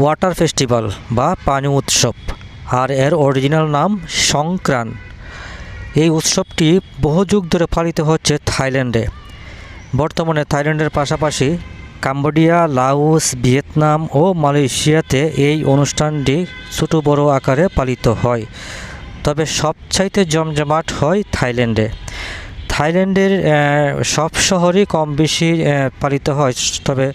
Water festival বা পানি উৎসব, আর এর অরিজিনাল নাম সংক্রান। এই উৎসবটি বহু যুগ ধরে পালিত হচ্ছে থাইল্যান্ডে। বর্তমানে থাইল্যান্ডের পাশাপাশি কাম্বোডিয়া, লাওস, ভিয়েতনাম ও মালয়েশিয়াতে এই অনুষ্ঠানটি ছোট বড় আকারে পালিত হয়, তবে সবচাইতে জমজমাট হয় থাইল্যান্ডে। থাইল্যান্ডের সব শহরেই কম বেশি পালিত হয়, তবে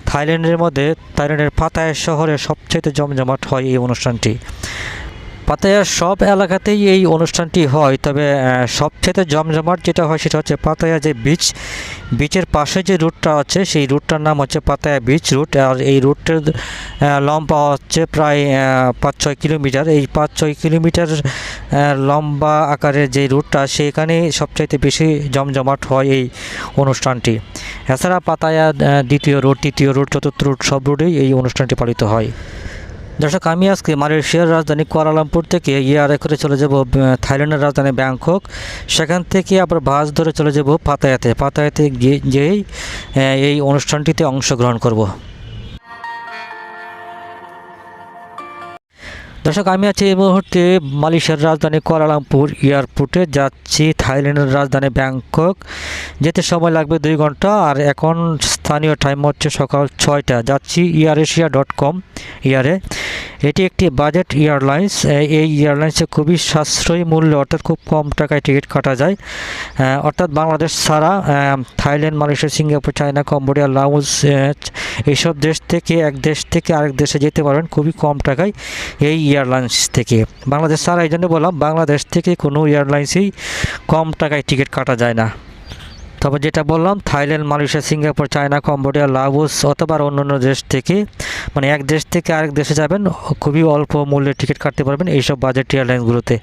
থাইল্যান্ডের পাতায়া শহরে সবচাইতে জমজমাট হয় এই অনুষ্ঠানটি। পাতায়ার সব এলাকাতেই এই অনুষ্ঠানটি হয়, তবে সবচেয়ে জমজমাট যেটা হয় সেটা হচ্ছে পাতায়া যে বিচের পাশে যে রুটটা আছে সেই রুটটার নাম হচ্ছে পাতায়া বিচ রুট। আর এই রুটের লম্বা হচ্ছে প্রায় 5-6 কিলোমিটার। এই 5-6 কিলোমিটার লম্বা আকারের যে রুটটা সেখানে সবচাইতে বেশি জমজমাট হয় এই অনুষ্ঠানটি। এছাড়া পাতায়া দ্বিতীয় রুট, তৃতীয় রুট, চতুর্থ রুট সব রুটেই এই অনুষ্ঠানটি পালিত হয়। দর্শক, আমি আজকে মালয়েশিয়ার রাজধানী কুয়ালালামপুর থেকে এয়ারে করে চলে যাব থাইল্যান্ডের রাজধানী ব্যাংকক। সেখান থেকে আবার বাস ধরে চলে যাব পাতায়াতে গিয়েই এই অনুষ্ঠানটিতে অংশগ্রহণ করব। দর্শক, আমি আছি এই মুহূর্তে মালয়েশিয়ার রাজধানী কুয়ালালামপুর এয়ারপোর্টে, যাচ্ছি থাইল্যান্ডের রাজধানী ব্যাংকক। যেতে সময় লাগবে 2 ঘন্টা, আর এখন স্থানীয় টাইম হচ্ছে সকাল 6টা। যাচ্ছি এয়ারএশিয়া.com এয়ারে। এটি একটি বাজেট এয়ারলাইন্স। এই এয়ারলাইন্সে খুবই সাশ্রয়ী মূল্যে, অর্থাৎ খুব কম টাকায় টিকিট কাটা যায়। অর্থাৎ বাংলাদেশ ছাড়া Thailand, Malaysia, Singapore, China, Cambodia, Laos এইসব দেশ থেকে এক দেশ থেকে আরেক দেশে যেতে পারবেন খুবই কম টাকায় এই এয়ারলাইন্স থেকে। বাংলাদেশ ছাড়া এই জন্য বললাম, বাংলাদেশ থেকে কোনো এয়ারলাইন্সেই কম টাকায় টিকিট কাটা যায় না। তবে যেটা বললাম, Thailand, Malaysia, Singapore, China, Cambodia, Laos অথবা অন্যান্য দেশ থেকে, মানে এক দেশ থেকে আরেক দেশে যাবেন, খুবই অল্প মূল্যে টিকিট কাটতে পারবেন এইসব বাজেট এয়ারলাইন্সগুলোতে।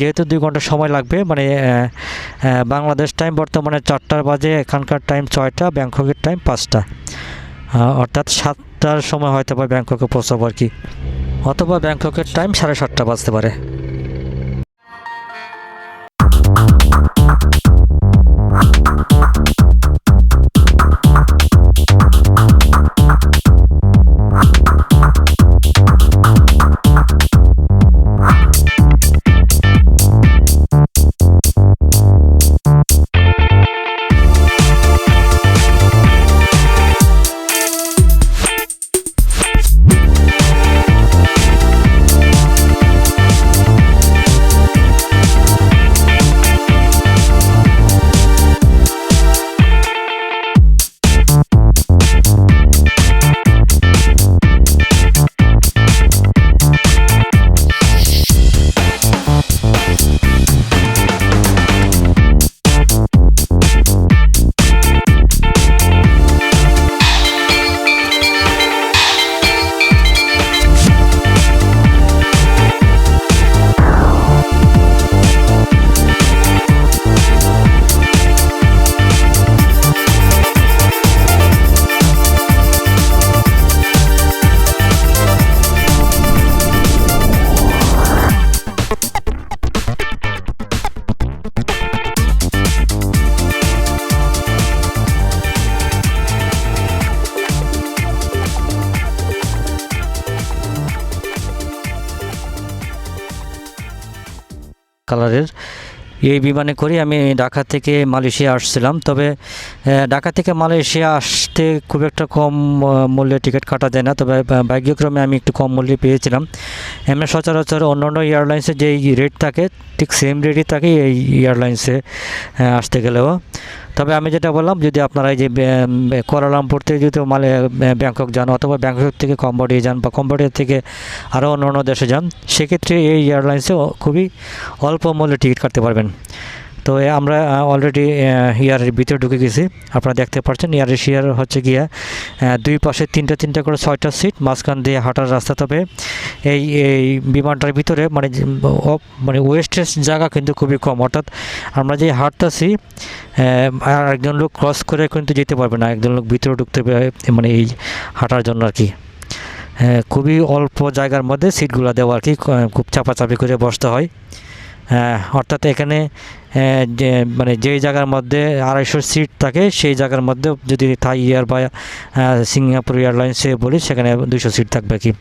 যেহেতু 2 ঘন্টা সময় লাগবে, মানে বাংলাদেশ টাইম বর্তমানে 4টা বাজে, এখানকার টাইম 6টা, ব্যাংককের টাইম 5টা, অর্থাৎ 7টার সময় হয়তো বা ব্যাংককে পৌঁছাবো আর কি, অথবা ব্যাংককের টাইম 7:30 বাজতে পারে। কালারের। এই বিমানে করে আমি ঢাকা থেকে মালয়েশিয়া আসছিলাম। তবে ঢাকা থেকে মালয়েশিয়া আসতে খুব একটা কম মূল্যে টিকিট কাটা যায় না, তবে ভাগ্যক্রমে আমি একটু কম মূল্যে পেয়েছিলাম। এমনি সচরাচর অন্যান্য এয়ারলাইন্সে যেই রেট থাকে ঠিক সেম রেটই থাকে এই এয়ারলাইন্সে আসতে গেলেও। তবে আমি যেটা বললাম, যদি আপনারা এই যে কুয়ালালামপুর থেকে যদি ব্যাংকক যান অথবা ব্যাংকক থেকে কম্বোডিয়া যান বা কম্বোডিয়া থেকে আরও অন্য দেশে যান, সেক্ষেত্রে এই এয়ারলাইন্সে খুবই অল্প মূল্যে টিকিট কাটতে পারবেন। তো আমরা অলরেডি এয়ারের ভিতরে ঢুকে গেছি। আপনারা দেখতে পাচ্ছেন এয়ার এশিয়ার হচ্ছে গিয়া দুই পাশে তিনটা করে 6টা সিট, মাঝখান দিয়ে হাঁটার রাস্তা। তবে এই বিমানটার ভিতরে মানে ওয়েস্টেজ জায়গা কিন্তু খুবই কম, অর্থাৎ আমরা যে হাঁটতেছি আর একজন লোক ক্রস করে কিন্তু যেতে পারবে না, একজন লোক ভিতরে ঢুকতে হবে মানে এই হাঁটার জন্য আর কি। খুবই অল্প জায়গার মধ্যে সিটগুলো দেওয়া আর কি, খুব চাপাচাপি করে বসতে হয়। অর্থাৎ এখানে মানে যেই জায়গার মধ্যে 250 সিট থাকে সেই জায়গার মধ্যে যদি থাই এয়ার বা সিঙ্গাপুর এয়ারলাইন্সে বলি সেখানে 200 সিট থাকবে কি।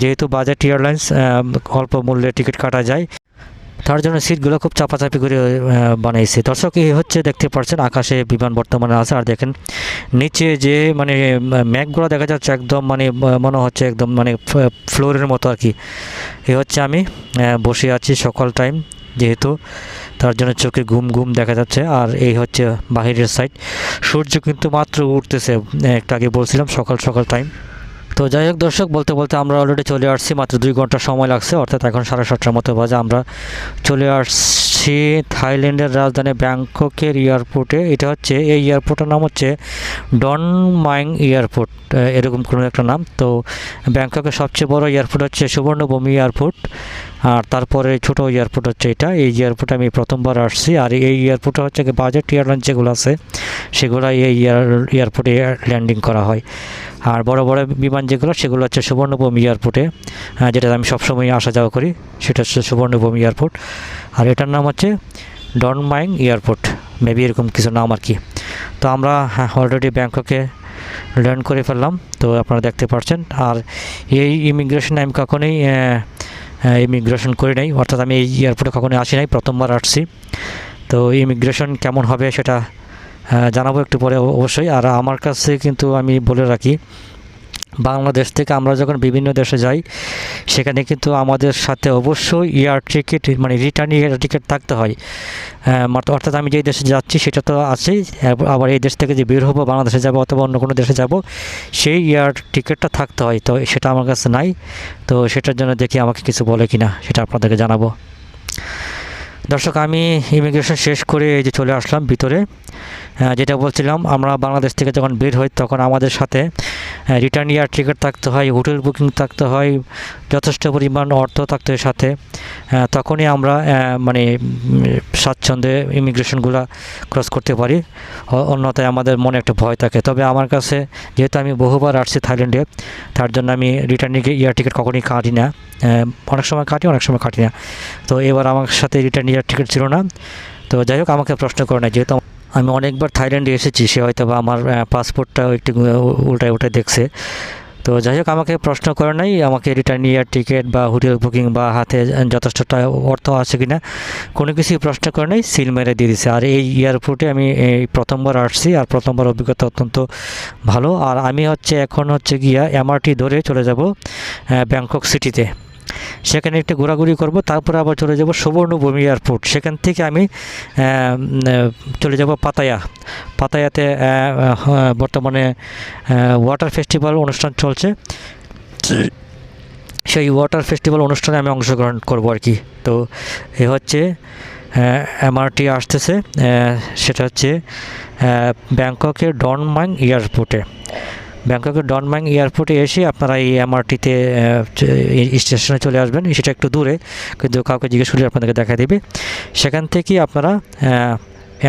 যেহেতু বাজেট এয়ারলাইন্স অল্প মূল্যে টিকিট কাটা যায়, তার জন্য সিটগুলো খুব চাপাচাপি করে বানাইছে। দর্শক, এই হচ্ছে দেখতে পাচ্ছেন আকাশে বিমান বর্তমানে আছে। আর দেখেন নিচে যে মানে ম্যাঘগুলো দেখা যাচ্ছে একদম মানে মনে হচ্ছে একদম মানে ফ্লোরের মতো আর কি। এই হচ্ছে আমি বসে আছি সকাল টাইম যেহেতু, তার জন্য চোখে ঘুম ঘুম দেখা যাচ্ছে। আর এই হচ্ছে বাহিরের সাইড, সূর্য কিন্তু মাত্র উঠতেছে, একটু আগে বলছিলাম সকাল টাইম। তো যাই হোক দর্শক, বলতে বলতে আমরা অলরেডি চলে আসছি, মাত্র 2 ঘন্টা সময় লাগছে, অর্থাৎ এখন 7:30টার মতো বাজে। আমরা চলে আসছি থাইল্যান্ডের রাজধানী ব্যাংককের এয়ারপোর্টে। এটা হচ্ছে এই এয়ারপোর্টের নাম হচ্ছে ডন মাইং এয়ারপোর্ট, এরকম কোনো একটা নাম। তো ব্যাংককের সবচেয়ে বড় এয়ারপোর্ট হচ্ছে সুবর্ণভূমি এয়ারপোর্ট, আর তারপরে ছোট এয়ারপোর্ট হচ্ছে এটা। এই এয়ারপোর্টে আমি প্রথমবার আসছি। আর এই এয়ারপোর্টে হচ্ছে বাজেট এয়ারলাইন যেগুলো আছে সেগুলো এই এয়ারপোর্টে ল্যান্ডিং করা হয়। আর বড় বড় বিমান যেগুলো সেগুলো হচ্ছে সুবর্ণভূমি এয়ারপোর্টে, যেটা আমি সবসময় আসা যাওয়া করি, সেটা হচ্ছে সুবর্ণভূমি এয়ারপোর্ট। আর এটার নাম হচ্ছে ডন মাইং এয়ারপোর্ট, মেবি এরকম কিছু নাম আর কি। তো আমরা অলরেডি ব্যাংককে ল্যান্ড করে ফেললাম, তো আপনারা দেখতে পাচ্ছেন। আর এই ইমিগ্রেশন আমি কখনোই ইমিগ্রেশন করি নাই, অর্থাৎ আমি এই এয়ারপোর্টে কখনোই আসি নাই, প্রথমবার আসছি। তো ইমিগ্রেশন কেমন হবে সেটা জানাবো একটু পরে অবশ্যই। আর আমার কাছে কিন্তু আমি বলে রাখি, বাংলাদেশ থেকে আমরা যখন বিভিন্ন দেশে যাই সেখানে কিন্তু আমাদের সাথে অবশ্যই এয়ার টিকিট মানে রিটার্ন এয়ার টিকিট থাকতে হয়। অর্থাৎ আমি যেই দেশে যাচ্ছি সেটা তো আছেই, আবার এই দেশ থেকে যে বের হবো বাংলাদেশে যাবো অথবা অন্য কোনো দেশে যাব সেই এয়ার টিকিটটা থাকতে হয়। তো সেটা আমার কাছে নাই, তো সেটার জন্য দেখি আমাকে কিছু বলে কিনা সেটা আপনাদেরকে জানাবো। দর্শক, আমি ইমিগ্রেশন শেষ করে এই যে চলে আসলাম ভিতরে। যেটা বলছিলাম, আমরা বাংলাদেশ থেকে যখন বের হই তখন আমাদের সাথে রিটার্ন এয়ার টিকিট থাকতে হয়, হোটেল বুকিং থাকতে হয়, যথেষ্ট পরিমাণ অর্থ থাকতে হয় সাথে। তখনই আমরা মানে স্বাচ্ছন্দ্যে ইমিগ্রেশনগুলো ক্রস করতে পারি, অন্যথায় আমাদের মনে একটা ভয় থাকে। তবে আমার কাছে যেহেতু আমি বহুবার আসছি থাইল্যান্ডে, তার জন্য আমি রিটার্ন এয়ার টিকিট কখনোই কাটি না, অনেক সময় কাটি অনেক সময় কাটি না। তো এবার আমার সাথে রিটার্ন এয়ার টিকিট ছিল না। তো যাই হোক, আমাকে প্রশ্ন করে না, যেহেতু আমি অনেকবার থাইল্যান্ডে এসেছি, সে হয়তো বা আমার পাসপোর্টটাও একটু উল্টায় দেখছে। তো যাই হোক, আমাকে প্রশ্ন করে নাই আমাকে রিটার্ন এয়ার টিকিট বা হোটেল বুকিং বা হাতে যথেষ্ট অর্থ আছে কিনা, কোনো কিছুই প্রশ্ন করে নাই, সিল মেরে দিয়ে দিছে। আর এই এয়ারপোর্টে আমি এই প্রথমবার আসছি, আর প্রথমবার অভিজ্ঞতা অত্যন্ত ভালো। আর আমি এখন হচ্ছে গিয়া এমআরটি ধরে চলে যাব ব্যাংকক সিটিতে, সেখানে একটু ঘোরাঘুরি করব, তারপরে আবার চলে যাব সুবর্ণভূমি এয়ারপোর্ট। সেখান থেকে আমি চলে যাব পাতায়াতে বর্তমানে ওয়াটার ফেস্টিভ্যাল অনুষ্ঠান চলছে, সেই ওয়াটার ফেস্টিভ্যাল অনুষ্ঠানে আমি অংশগ্রহণ করব আর কি। তো এ হচ্ছে এমআরটি আসতেছে, সেটা হচ্ছে ব্যাংককের ডন মাইং এয়ারপোর্টে। ব্যাংককের ডন মাইং এয়ারপোর্টে এসে আপনারা এই এমআরটিতে স্টেশনে চলে আসবেন। সেটা একটু দূরে, কিন্তু কাউকে জিজ্ঞেস করলে আপনাদেরকে দেখা দেবে। সেখান থেকে আপনারা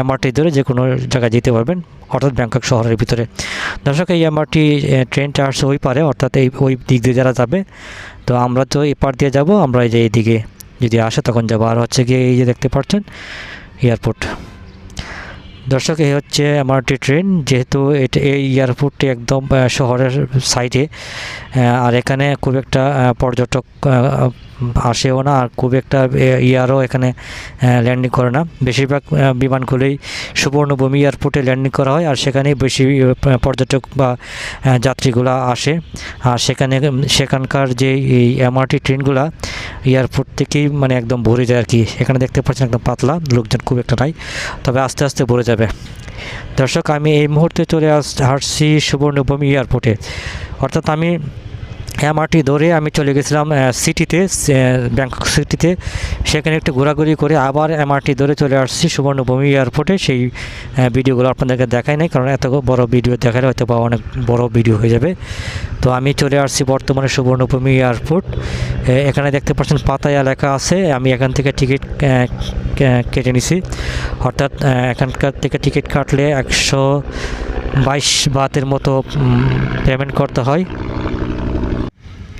এমআরটি ধরে যে কোনো জায়গায় যেতে পারবেন, অর্থাৎ ব্যাংকক শহরের ভিতরে। দর্শক, এই এমআরটি ট্রেনটা আসছে ওই পারে, অর্থাৎ ওই দিক দিয়ে যারা যাবে। তো আমরা তো এই পার দিয়ে যাব, আমরা এই যে এইদিকে যদি আসে তখন যাবো। আর হচ্ছে গিয়ে এই যে দেখতে পাচ্ছেন এয়ারপোর্ট, দর্শক, এই হচ্ছে এমআরটি ট্রেন। যেহেতু এই এয়ারপোর্টটি একদম শহরের সাইডে, আর এখানে খুব একটা পর্যটক আসেও না, আর খুব একটা ইয়ারও এখানে ল্যান্ডিং করে না। বেশিরভাগ বিমানগুলোই সুবর্ণভূমি এয়ারপোর্টে ল্যান্ডিং করা হয়, আর সেখানেই বেশি পর্যটক বা যাত্রীগুলো আসে। আর সেখানকার যে এই এমআরটি ট্রেনগুলা এয়ারপোর্ট থেকেই মানে একদম ভরে যায় আর কি। এখানে দেখতে পাচ্ছেন একদম পাতলা, লোকজন খুব একটা নাই, তবে আস্তে আস্তে ভরে যাবে। দর্শক, আমি এই মুহূর্তে চলে আসছি সুবর্ণভূমি এয়ারপোর্টে, অর্থাৎ আমি এমআরটি ধরে আমি চলে গেছিলাম সিটিতে, ব্যাংকক সিটিতে। সেখানে একটু ঘোরাঘুরি করে আবার এমআরটি ধরে চলে আসছি সুবর্ণভূমি এয়ারপোর্টে। সেই ভিডিওগুলো আপনাদেরকে দেখাই নাই, কারণ এত বড় ভিডিও দেখালে হয়তো বা অনেক বড় ভিডিও হয়ে যাবে। তো আমি চলে আসছি বর্তমানে সুবর্ণভূমি এয়ারপোর্ট। এখানে দেখতে পাচ্ছেন পাতায়া লেখা আছে। আমি এখান থেকে টিকিট কেটে নিছি, অর্থাৎ এখানকার থেকে টিকিট কাটলে 122 বাতের মতো পেমেন্ট করতে হয়।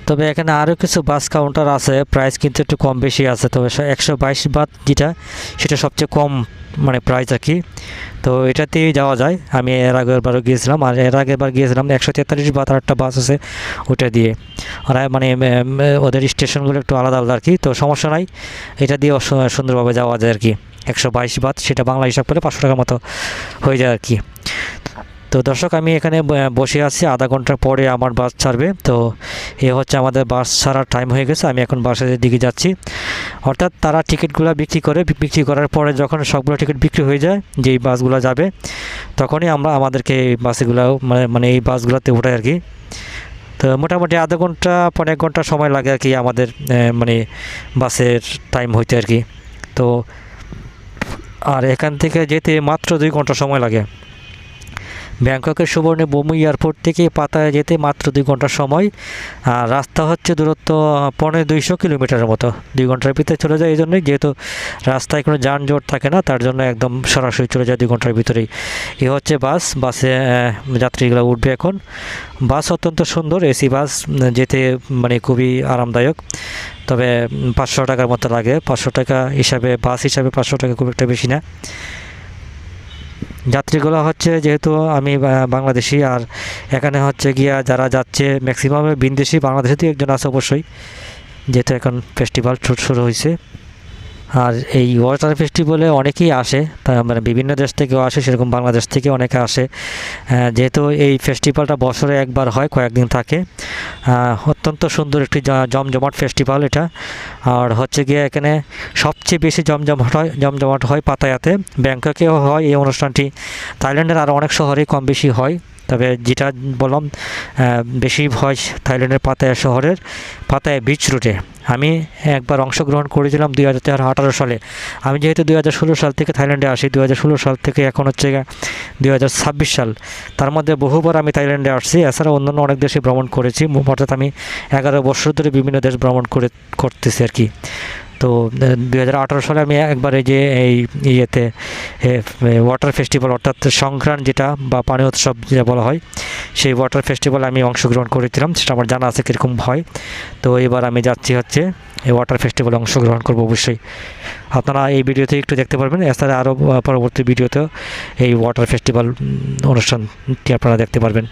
তবে এখানে আরও কিছু বাস কাউন্টার আছে, প্রাইস কিন্তু একটু কম বেশি আছে। তবে 122 বাত যেটা, সেটা সবচেয়ে কম মানে প্রাইস আর কি। তো এটাতেই যাওয়া যায়। আমি এর আগেরবারও গিয়েছিলাম, আর এর আগেরবার গিয়েছিলাম 143 বাত, আর একটা বাস আছে ওটা দিয়ে। আর মানে ওদের স্টেশনগুলো একটু আলাদা আলাদা আর কি, তো সমস্যা নাই, এটা দিয়ে সুন্দরভাবে যাওয়া যায় আর কি। 122 বাত, সেটা বাংলা হিসাব করে 500 টাকার মতো হয়ে যায় আর কি। তো দর্শক, আমি এখানে বসে আছি, আধা ঘন্টা পরে আমার বাস ছাড়বে। তো এ হচ্ছে আমাদের বাস ছাড়ার টাইম হয়ে গেছে, আমি এখন বাসের দিকে যাচ্ছি। অর্থাৎ তারা টিকিটগুলো বিক্রি করার পরে যখন সবগুলো টিকিট বিক্রি হয়ে যায়, যেই বাসগুলো যাবে, তখনই আমাদেরকে এই বাসগুলো মানে এই বাসগুলোতে ওঠায় আর কি। তো মোটামুটি আধা ঘন্টা 1 ঘন্টা সময় লাগে আর কি আমাদের মানে বাসের টাইম হইতে আর কি। তো আর এখান থেকে যেতে মাত্র 2 ঘন্টা সময় লাগে। ব্যাংককের সুবর্ণভূমি এয়ারপোর্ট থেকে পাতায় যেতে মাত্র 2 ঘন্টার সময়। আর রাস্তা হচ্ছে দূরত্ব 250 কিলোমিটারের মতো, 2 ঘন্টার ভিতরে চলে যায়। এই জন্যই, যেহেতু রাস্তায় কোনো যানজট থাকে না, তার জন্য একদম সরাসরি চলে যায় 2 ঘন্টার ভিতরেই। এ হচ্ছে বাসে যাত্রীগুলো উঠবে এখন। বাস অত্যন্ত সুন্দর, এসি বাস, যেতে মানে খুবই আরামদায়ক। তবে 500 টাকার মতো লাগে। 500 টাকা হিসাবে, বাস হিসাবে 500 টাকা খুব একটা বেশি না। যাত্রীগুলো হচ্ছে, যেহেতু আমি বাংলাদেশি, আর এখানে হচ্ছে গিয়া যারা যাচ্ছে ম্যাক্সিমামে বিদেশি, বাংলাদেশেতেই একজন আছে অবশ্যই, যেহেতু এখন ফেস্টিভ্যাল শুরু হয়েছে। আর এই ওয়াটার ফেস্টিভ্যালে অনেকেই আসে, মানে বিভিন্ন দেশ থেকেও আসে, সেরকম বাংলাদেশ থেকে অনেকে আসে। যেহেতু এই ফেস্টিভ্যালটা বছরে একবার হয়, কয়েকদিন থাকে। অত্যন্ত সুন্দর একটি জমজমাট ফেস্টিভ্যাল এটা। আর হচ্ছে গিয়ে এখানে সবচেয়ে বেশি জমজমাট হয় পাতায়াতে। ব্যাংককেও হয় এই অনুষ্ঠানটি, থাইল্যান্ডের আরও অনেক শহরেই কম বেশি হয়। তবে যেটা বললাম, বেশি হয় থাইল্যান্ডের পাতায়া শহরের পাতায়া বিচ রুটে। আমি একবার অংশগ্রহণ করেছিলাম 2018 সালে। আমি যেহেতু 2016 সাল থেকে থাইল্যান্ডে আসি, 2016 সাল থেকে এখন হচ্ছে 2026 সাল, তার মধ্যে বহুবার আমি থাইল্যান্ডে আসছি। এছাড়া অন্যান্য অনেক দেশে ভ্রমণ করেছি। অর্থাৎ আমি 11 বছর ধরে বিভিন্ন দেশ ভ্রমণ করতেছি আর কি। তো 2018 সালে আমি একবার এই ইয়েতে ওয়াটার ফেস্টিভ্যাল, অর্থাৎ সংক্রান্ত যেটা বা পানি উৎসব যেটা বলা হয়, সেই ওয়াটার ফেস্টিভ্যালে আমি অংশগ্রহণ করেছিলাম। সেটা আমার জানা আছে কীরকম হয়। তো এবার আমি যাচ্ছি হচ্ছে এই ওয়াটার ফেস্টিভ্যালে অংশগ্রহণ করবো অবশ্যই। আপনারা এই ভিডিওতে একটু দেখতে পারবেন। এছাড়া আরও পরবর্তী ভিডিওতেও এই ওয়াটার ফেস্টিভ্যাল অনুষ্ঠানটি আপনারা দেখতে পারবেন।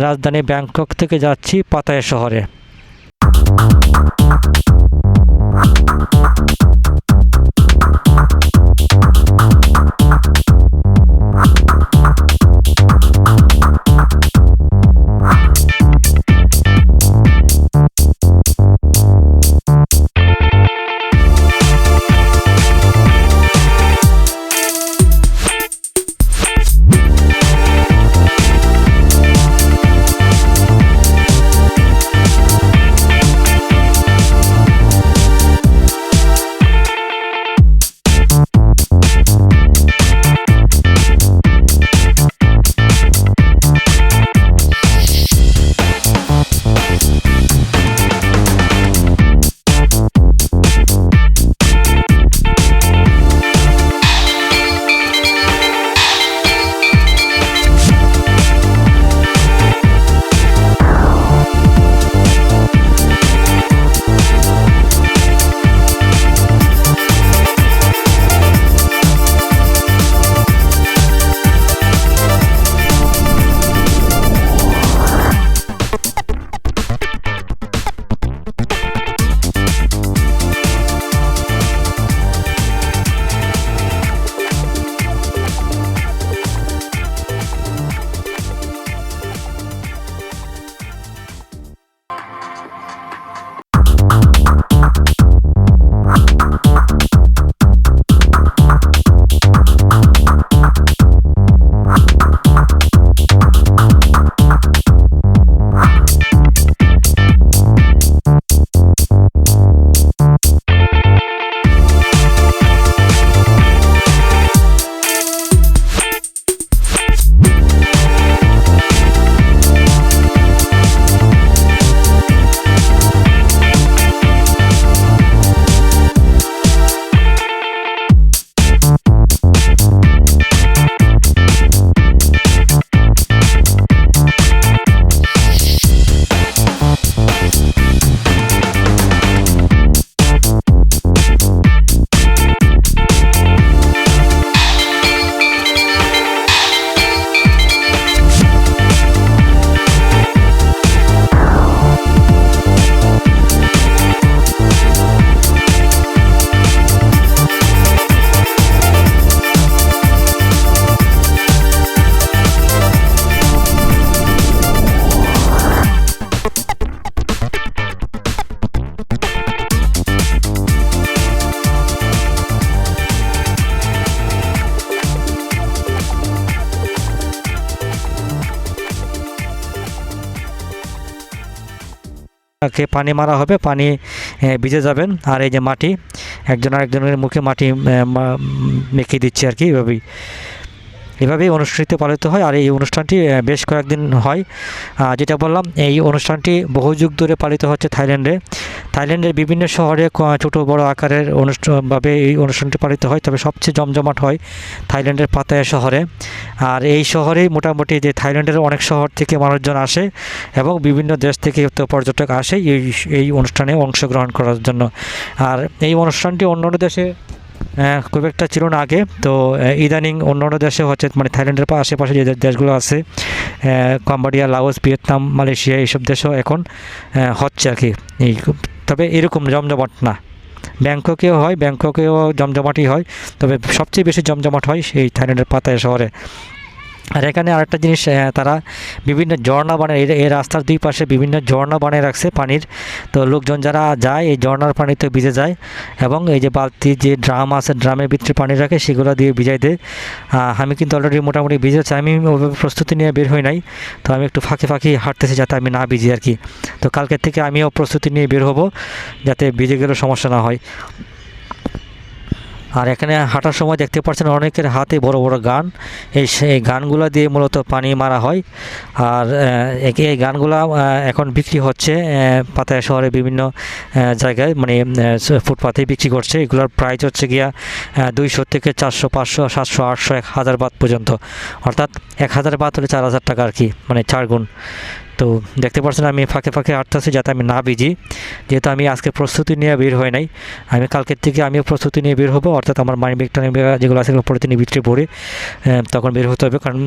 রাজধানী ব্যাংকক থেকে যাচ্ছি পাতায়া শহরে। কে পানি মারা হবে, পানি ভিজে যাবেন। আর এই যে মাটি, একজন আরেকজনের মুখে মাটি মেখে দিচ্ছে আর কি। এভাবেই অনুষ্ঠানটি পালিত হয়। আর এই অনুষ্ঠানটি বেশ কয়েকদিন হয়। যেটা বললাম, এই অনুষ্ঠানটি বহু যুগ ধরে পালিত হচ্ছে থাইল্যান্ডের বিভিন্ন শহরে ছোট বড় আকারের অনুষ্ঠানভাবে এই অনুষ্ঠানটি পালিত হয়। তবে সবচেয়ে জমজমাট হয় থাইল্যান্ডের পাতায়া শহরে। আর এই শহরেই মোটামুটি যে থাইল্যান্ডের অনেক শহর থেকে মানুষজন আসে এবং বিভিন্ন দেশ থেকে তো পর্যটক আসে এই অনুষ্ঠানে অংশগ্রহণ করার জন্য। আর এই অনুষ্ঠানটি অন্যান্য দেশে খুব একটা ছিল না আগে, তো ইদানিং অন্যান্য দেশে হচ্ছে, মানে থাইল্যান্ডের আশেপাশে যে দেশগুলো আছে, কম্বোডিয়া, লাওস, ভিয়েতনাম, মালয়েশিয়া, এইসব দেশেও এখন হচ্ছে আর কি। তবে এরকম জমজমাট না। ব্যাংককেও জমজমাটই হয়, তবে সবচেয়ে বেশি জমজমাট হয় এই থাইল্যান্ডের পাতায়া শহরে। আর এখানে আরেকটা জিনিস, তারা বিভিন্ন ঝর্ণা বানিয়ে, এই রাস্তার দুই পাশে বিভিন্ন ঝর্ণা বানিয়ে রাখছে পানির। তো লোকজন যারা যায় এই ঝর্ণার পানিতে ভিজে যায় এবং এই যে বালতি, যে ড্রাম আছে, ড্রামের ভিতরে পানি রাখে, সেগুলো দিয়ে ভিজাই দেয়। আমি কিন্তু অলরেডি মোটামুটি ভিজেছি। আমি ওইভাবে প্রস্তুতি নিয়ে বের হই নাই, তো আমি একটু ফাঁকি হাঁটতেছি যাতে আমি না ভিজি আর কি। তো কালকের থেকে আমিও প্রস্তুতি নিয়ে বের হব যাতে ভিজে গেলেও সমস্যা না হয়। আর এখানে হাঁটার সময় দেখতে পাচ্ছেন অনেকের হাতে বড় বড় গান। এই গানগুলো দিয়ে মূলত পানি মারা হয়। আর এই গানগুলো এখন বিক্রি হচ্ছে পাতায়া শহরে বিভিন্ন জায়গায়, মানে ফুটপাতেই বিক্রি করছে। এগুলোর প্রাইস হচ্ছে গিয়া 200 থেকে 400, 500, 700, 800, 1000 বাত পর্যন্ত। অর্থাৎ 1000 বাত হলে 4000 টাকা আর কি, মানে 4 গুণ। তো দেখতে পাচ্ছেন আমি ফাঁকে হাঁটতেছি যাতে আমি না ভিজি, যেহেতু আমি আজকে প্রস্তুতি নিয়ে বের হয় নাই। আমি কালকের থেকে আমিও প্রস্তুতি নিয়ে বের হবো, অর্থাৎ আমার মানি ব্যাগটা যেগুলো আছে সেগুলো পলিথিনের ভিতরে ভরে তখন বের হতে হবে। কারণ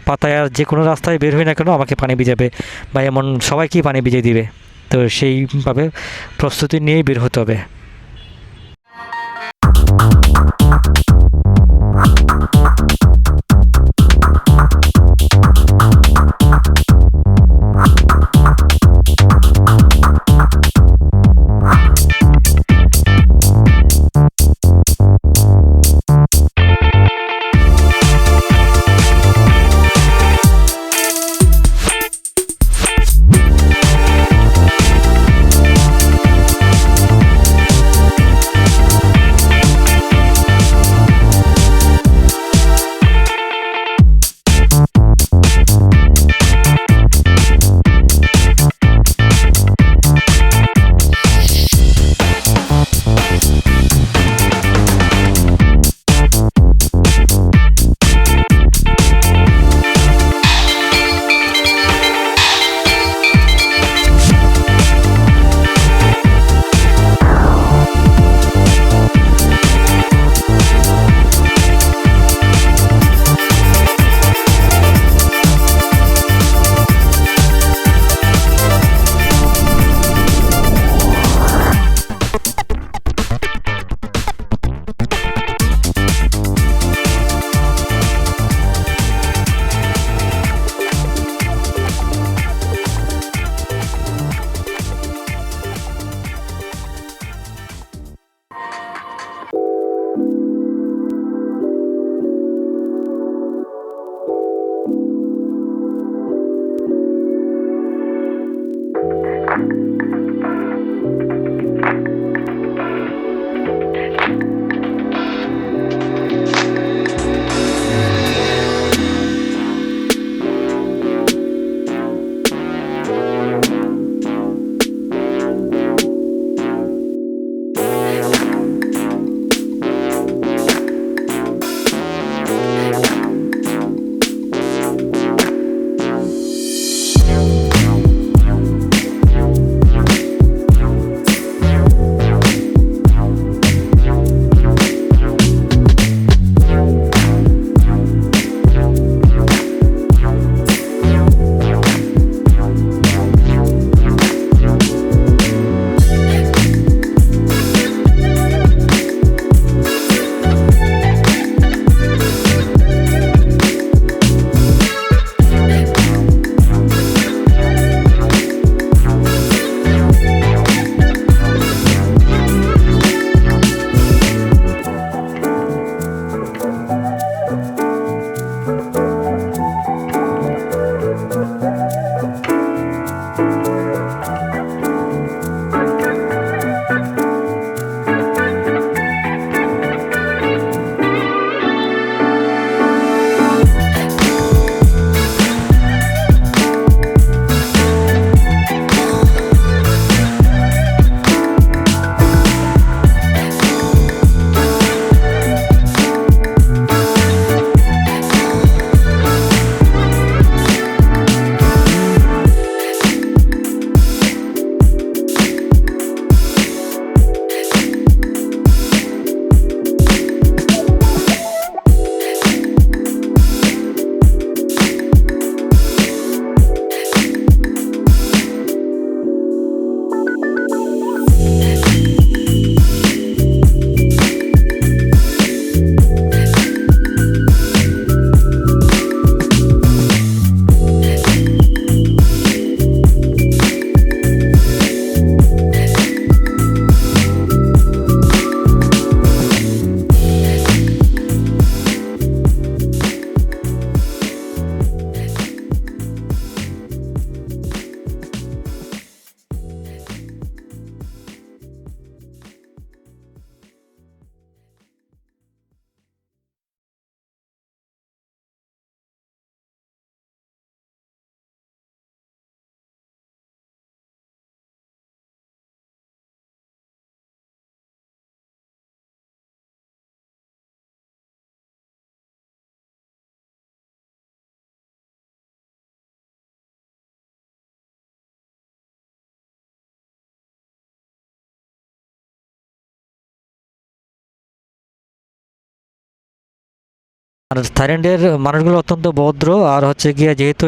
পাতায় আর যে কোনো রাস্তায় বের হই না কেন আমাকে পানি ভিজাবে, বা এমন সবাইকেই পানি ভিজিয়ে দিবে। তো সেইভাবে প্রস্তুতি নিয়েই বের হতে হবে। আর থাইল্যান্ডের মানুষগুলো অত্যন্ত ভদ্র, আর হচ্ছে গিয়ে যেহেতু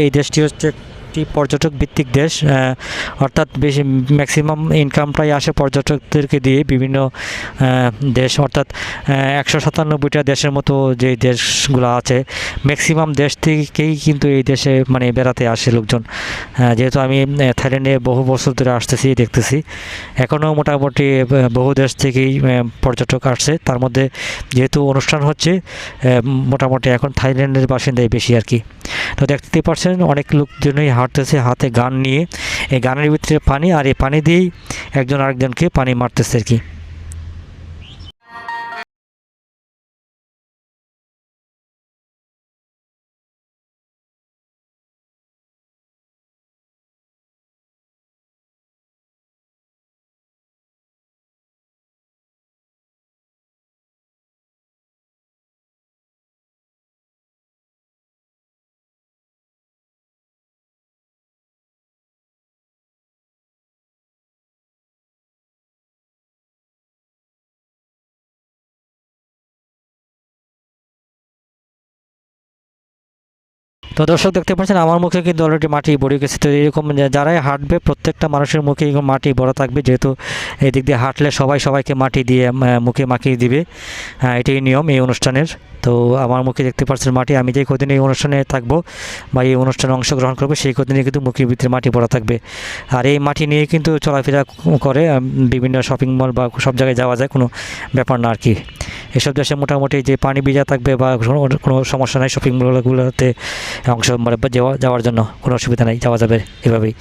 এই দেশটি হচ্ছে একটি পর্যটক ভিত্তিক দেশ, অর্থাৎ বেশি ম্যাক্সিমাম ইনকামটাই আসে পর্যটকদেরকে দিয়ে বিভিন্ন দেশ, অর্থাৎ 197টা দেশের মতো যে দেশগুলো আছে ম্যাক্সিমাম দেশ থেকেই কিন্তু এই দেশে মানে বেড়াতে আসে লোকজন। যেহেতু আমি থাইল্যান্ডে বহু বছর ধরে আসতেছি দেখতেছি, এখনও মোটামুটি বহু দেশ থেকেই পর্যটক আসছে। তার মধ্যে যেহেতু অনুষ্ঠান হচ্ছে মোটামুটি এখন থাইল্যান্ডের বাসিন্দাই বেশি আর কি। তো দেখতে পাচ্ছেন অনেক লোকজনই হাঁটতেছে হাতে গান নিয়ে, এই গানের ভিতরে পানি, আর এই পানি দিয়েই একজন আরেকজনকে পানি মারতেছে আর কি। তো দর্শক দেখতে পাচ্ছেন আমার মুখে কিন্তু অলরেডি মাটি ভরে গেছে। তো এরকম যারাই হাঁটবে প্রত্যেকটা মানুষের মুখে এরকম মাটি ভরা থাকবে, যেহেতু এই দিক দিয়ে হাঁটলে সবাইকে মাটি দিয়ে মুখে মাখিয়ে দিবে। এটাই নিয়ম এই অনুষ্ঠানের। তো আমার মুখে দেখতে পাচ্ছেন মাটি, আমি যে কদিন এই অনুষ্ঠানে থাকবো বা এই অনুষ্ঠানে অংশগ্রহণ করবো সেই কদিনে কিন্তু মুখের ভিতরে মাটি ভরা থাকবে। আর এই মাটি নিয়ে কিন্তু চলাফেরা করে বিভিন্ন শপিং মল বা সব জায়গায় যাওয়া যায়, কোনো ব্যাপার না আর কি। এসব দেশে মোটামুটি যে পানি ভিজা থাকবে বা কোনো সমস্যা নাই, শপিং মলগুলোতে অংশ মানে যাওয়ার জন্য কোনো অসুবিধা নেই, যাওয়া যাবে এভাবেই।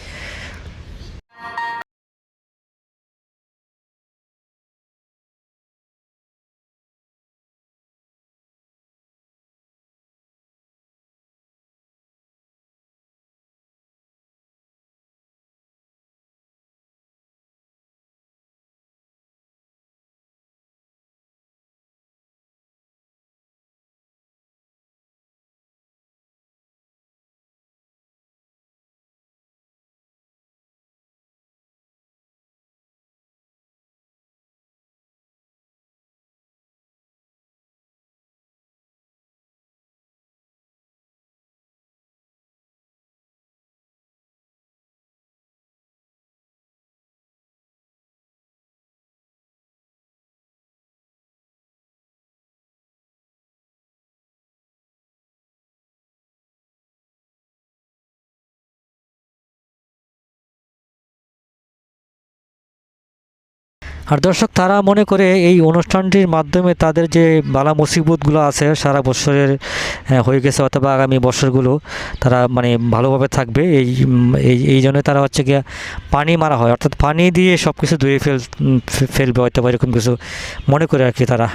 আর দর্শক তারা মনে করে এই অনুষ্ঠানটির মাধ্যমে তাদের যে বালা মুসিবতগুলো আছে সারা বছরের হয়ে গেছে অথবা আগামী বছরগুলো তারা মানে ভালোভাবে থাকবে, এই জন্য তারা হচ্ছে গিয়ে পানি মারা হয়, অর্থাৎ পানি দিয়ে সব কিছু ধুয়ে ফেলবে হয়তো বা এরকম কিছু মনে করে আর কি তারা।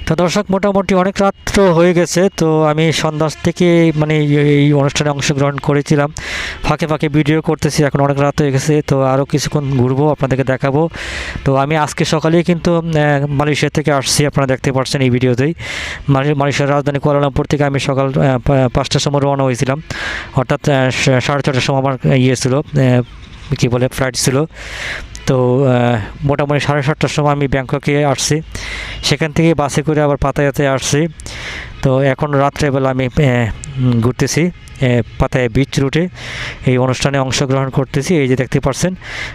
তো দর্শক মোটামুটি অনেক রাত তো হয়ে গেছে, তো আমি সন্ধ্যা থেকে মানে এই অনুষ্ঠানে অংশগ্রহণ করেছিলাম, ফাঁকে ফাঁকে ভিডিও করতেছি, এখন অনেক রাত হয়ে গেছে, তো আরও কিছুক্ষণ ঘুরবো আপনাদেরকে দেখাবো। তো আমি আজকে সকালেই কিন্তু মালয়েশিয়া থেকে আসছি, আপনারা দেখতে পাচ্ছেন এই ভিডিওতেই। মালয়েশিয়ার রাজধানী কুয়ালালামপুর থেকে আমি সকাল 5টার সময় রওনা হয়েছিলাম, অর্থাৎ 6:30টার সময় আমার ইয়ে ছিল কী বলে ফ্লাইট ছিল। তো মোটামুটি 7:30টার সময় আমি ব্যাংককে আসছি, সেখান থেকে বাসে করে আবার পাতায়াতে আসছি। তো এখন রাত্রেবেলা আমি ঘুরতেছি পাতায়া বিচ রুটে, এই অনুষ্ঠানে অংশগ্রহণ করতেছি। এই যে দেখতে পাচ্ছেন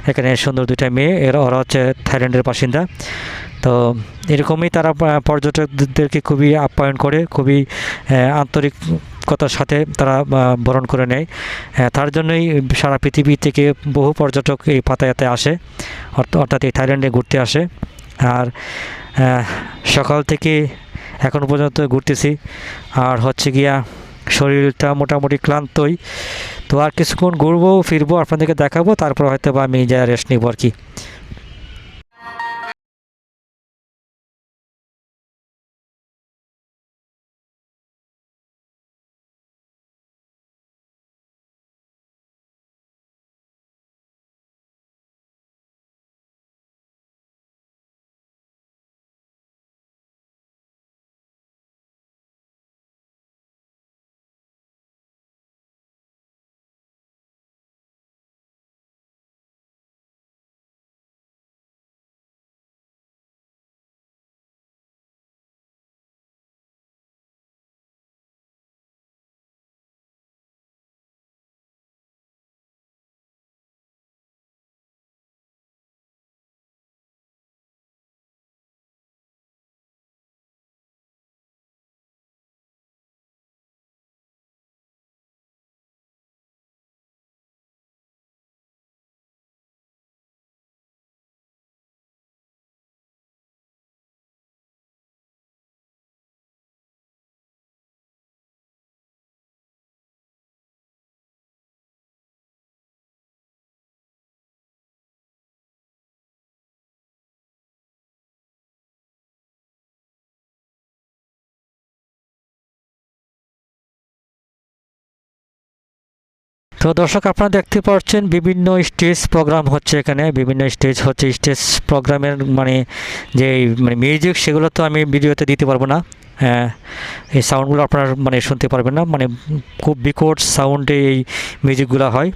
এখানে সুন্দর দুইটা মেয়ে, ওরা হচ্ছে থাইল্যান্ডের বাসিন্দা। তো এরকমই তারা পর্যটকদেরকে খুবই আপ্যায়ন করে, খুবই আন্তরিকতার সাথে তারা বরণ করে নেয়। তার জন্যই সারা পৃথিবী থেকে বহু পর্যটক এই পাতায়াতে আসে, অর্থাৎ এই থাইল্যান্ডে ঘুরতে আসে। আর সকাল থেকে এখন পর্যন্ত ঘুরতেছি, আর হচ্ছে গিয়া শরীরটা মোটামুটি ক্লান্তই। তো আর কিছুক্ষণ ঘুরবো ফিরবো, আপনাদেরকে দেখাবো, তারপর হয়তো বা আমি যা রেস্ট নিব আর কি। তো দর্শক, আপনারা দেখতে পাচ্ছেন বিভিন্ন স্টেজ প্রোগ্রাম হচ্ছে এখানে, বিভিন্ন স্টেজ হচ্ছে। স্টেজ প্রোগ্রামের যে মিউজিক, সেগুলো তো আমি ভিডিওতে দিতে পারবো না। এই সাউন্ডগুলো আপনারা শুনতে পারবেন না, খুব বিকট সাউন্ডে এই মিউজিকগুলো হয়।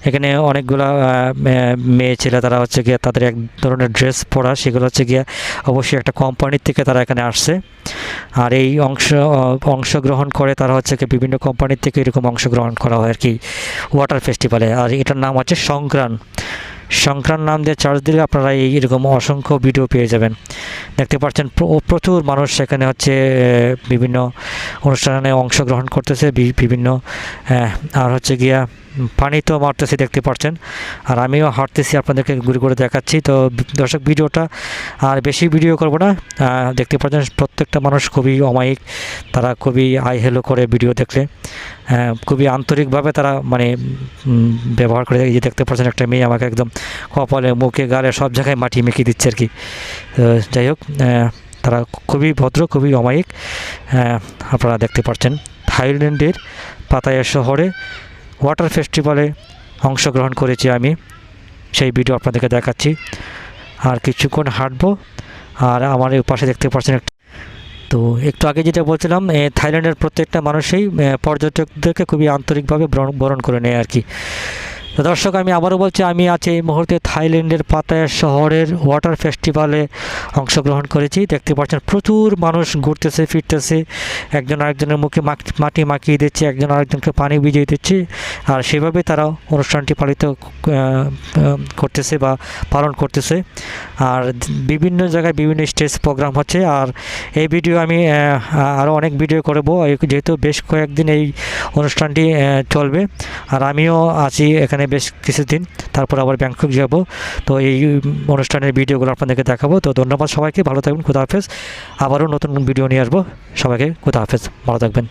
এখানে অনেকগুলা মেয়ে ছেলে, তারা হচ্ছে গিয়ে তাদের এক ধরনের ড্রেস পরা, সেগুলো হচ্ছে গিয়ে অবশ্যই একটা কোম্পানির থেকে তারা এখানে আসছে। আর এই অংশগ্রহণ করে তারা হচ্ছে কি বিভিন্ন কোম্পানির থেকে এরকম অংশগ্রহণ করা হয় আর কি ওয়াটার ফেস্টিভ্যালে। আর এটার নাম হচ্ছে সংক্রান নাম দিয়ে চার্জ দিলে আপনারা এইরকম অসংখ্য ভিডিও পেয়ে যাবেন। দেখতে পাচ্ছেন প্রচুর মানুষ সেখানে হচ্ছে বিভিন্ন অনুষ্ঠানে অংশগ্রহণ করতেছে, বিভিন্ন আর হচ্ছে গিয়া পানি তো মারতেছি দেখতে পাচ্ছেন, আর আমিও হাঁটতেছি, আপনাদেরকে ঘুরে ঘুরে দেখাচ্ছি। তো দর্শক, ভিডিওটা আর বেশি ভিডিও করব না। দেখতে পাচ্ছেন প্রত্যেকটা মানুষ খুবই অমায়িক, তারা খুবই হাই হেলো করে ভিডিও দেখলে, খুবই আন্তরিকভাবে তারা ব্যবহার করে। এই যে দেখতে পাচ্ছেন একটা মেয়ে আমাকে একদম কপালে, মুখে, গালে সব জায়গায় মাটি মেখে দিচ্ছে আর কি। যাই হোক, তারা খুবই ভদ্র, খুবই অমায়িক। আপনারা দেখতে পাচ্ছেন থাইল্যান্ডের পাতায়া শহরে ওয়াটার ফেস্টিভ্যালে অংশগ্রহণ করেছি আমি, সেই ভিডিও আপনাদেরকে দেখাচ্ছি। আর কিছুক্ষণ হাঁটবো। আর আমার এই পাশে দেখতে পাচ্ছেন তো একটু আগে যেটা বলছিলাম, থাইল্যান্ডের প্রত্যেকটা মানুষই পর্যটকদেরকে খুবই আন্তরিকভাবে বরণ করে নেয় আর কি। তো দর্শক, আমি আবারও বলছি, আমি আছি এই মুহূর্তে থাইল্যান্ডের পাতায়া শহরের ওয়াটার ফেস্টিভ্যালে অংশগ্রহণ করেছি। দেখতে পাচ্ছেন প্রচুর মানুষ ঘুরতেছে ফিরতেছে, একজন আরেকজনের মুখে মাটি মাখিয়ে দিচ্ছে, একজন আরেকজনকে পানি ভিজিয়ে দিচ্ছে। আর সেভাবে তারা অনুষ্ঠানটি পালিত করতেছে বা পালন করতেছে। আর বিভিন্ন জায়গায় বিভিন্ন স্টেজ প্রোগ্রাম হচ্ছে। আর এই ভিডিও আমি আরও অনেক ভিডিও করব, যেহেতু বেশ কয়েকদিন এই অনুষ্ঠানটি চলবে। আর আমিও আছি এখানে বেশ কিছুদিন, তারপর আবার ব্যাংকক যাব। তো এই অনুষ্ঠানের ভিডিওগুলো আপনাদেরকে দেখাবো। তো ধন্যবাদ সবাইকে, ভালো থাকবেন, খুদা হাফেজ। আবারও নতুন ভিডিও নিয়ে আসবো। সবাইকে খুদা হাফেজ, ভালো থাকবেন।